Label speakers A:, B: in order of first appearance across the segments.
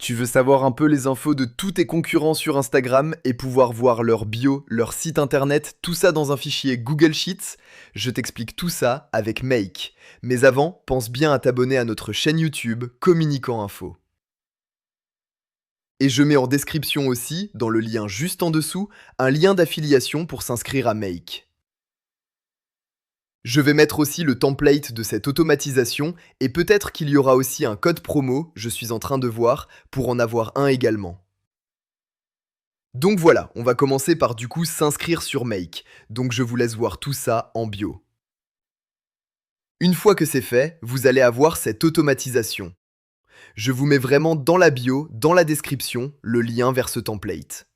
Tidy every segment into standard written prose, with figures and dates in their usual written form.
A: Tu veux savoir un peu les infos de tous tes concurrents sur Instagram et pouvoir voir leur bio, leur site internet, tout ça dans un fichier Google Sheets? Je t'explique tout ça avec Make. Mais avant, pense bien à t'abonner à notre chaîne YouTube Communicant Info. Et je mets en description aussi, dans le lien juste en dessous, un lien d'affiliation pour s'inscrire à Make. Je vais mettre aussi le template de cette automatisation et peut-être qu'il y aura aussi un code promo, je suis en train de voir, pour en avoir un également. Donc voilà, on va commencer par du coup s'inscrire sur Make. Donc je vous laisse voir tout ça en bio. Une fois que c'est fait, vous allez avoir cette automatisation. Je vous mets vraiment dans la bio, dans la description, le lien vers ce template.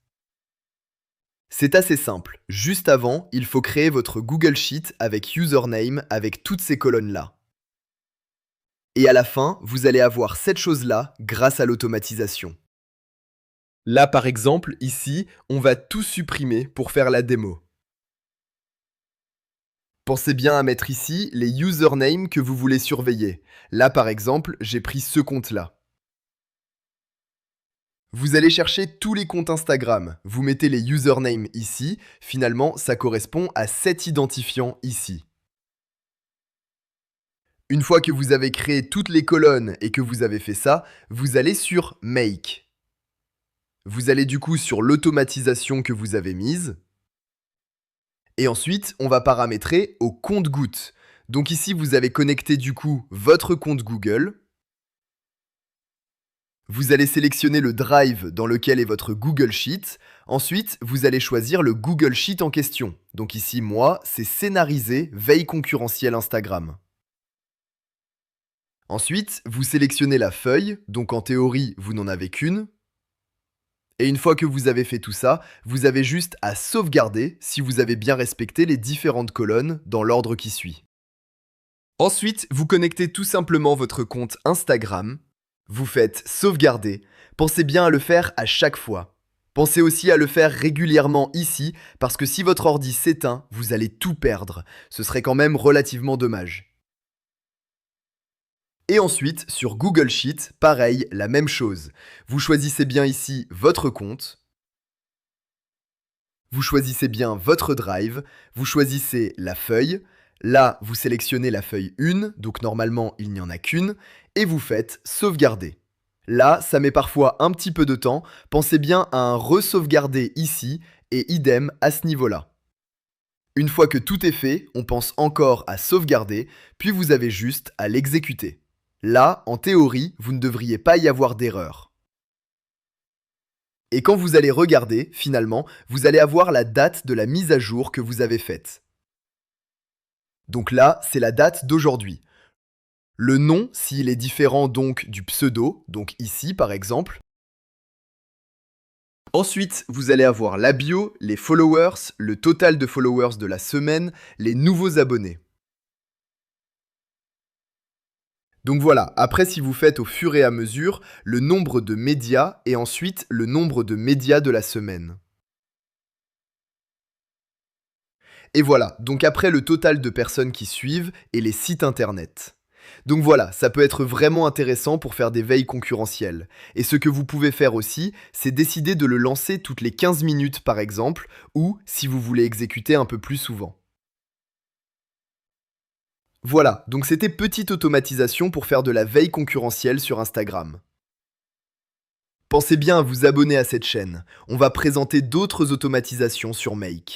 A: C'est assez simple. Juste avant, il faut créer votre Google Sheet avec username avec toutes ces colonnes-là. Et à la fin, vous allez avoir cette chose-là grâce à l'automatisation. Là, par exemple, ici, on va tout supprimer pour faire la démo. Pensez bien à mettre ici les usernames que vous voulez surveiller. Là, par exemple, j'ai pris ce compte-là. Vous allez chercher tous les comptes Instagram. Vous mettez les usernames ici. Finalement, ça correspond à cet identifiant ici. Une fois que vous avez créé toutes les colonnes et que vous avez fait ça, vous allez sur Make. Vous allez du coup sur l'automatisation que vous avez mise. Et ensuite, on va paramétrer au compte-gouttes. Donc ici, vous avez connecté du coup votre compte Google. Vous allez sélectionner le drive dans lequel est votre Google Sheet. Ensuite, vous allez choisir le Google Sheet en question. Donc ici, moi, c'est scénarisé veille concurrentielle Instagram. Ensuite, vous sélectionnez la feuille, donc en théorie, vous n'en avez qu'une. Et une fois que vous avez fait tout ça, vous avez juste à sauvegarder si vous avez bien respecté les différentes colonnes dans l'ordre qui suit. Ensuite, vous connectez tout simplement votre compte Instagram. Vous faites sauvegarder. Pensez bien à le faire à chaque fois. Pensez aussi à le faire régulièrement ici, parce que si votre ordi s'éteint, vous allez tout perdre. Ce serait quand même relativement dommage. Et ensuite, sur Google Sheet, pareil, la même chose. Vous choisissez bien ici votre compte. Vous choisissez bien votre drive. Vous choisissez la feuille. Là, vous sélectionnez la feuille 1, donc normalement, il n'y en a qu'une. Et vous faites sauvegarder. Là, ça met parfois un petit peu de temps. Pensez bien à un re-sauvegarder ici et idem à ce niveau-là. Une fois que tout est fait, on pense encore à sauvegarder, puis vous avez juste à l'exécuter. Là, en théorie, vous ne devriez pas y avoir d'erreur. Et quand vous allez regarder, finalement, vous allez avoir la date de la mise à jour que vous avez faite. Donc là, c'est la date d'aujourd'hui. Le nom, s'il est différent donc du pseudo, donc ici par exemple. Ensuite, vous allez avoir la bio, les followers, le total de followers de la semaine, les nouveaux abonnés. Donc voilà, après si vous faites au fur et à mesure le nombre de médias et ensuite le nombre de médias de la semaine. Et voilà, donc après le total de personnes qui suivent et les sites internet. Donc voilà, ça peut être vraiment intéressant pour faire des veilles concurrentielles. Et ce que vous pouvez faire aussi, c'est décider de le lancer toutes les 15 minutes par exemple, ou si vous voulez exécuter un peu plus souvent. Voilà, donc c'était petite automatisation pour faire de la veille concurrentielle sur Instagram. Pensez bien à vous abonner à cette chaîne, on va présenter d'autres automatisations sur Make.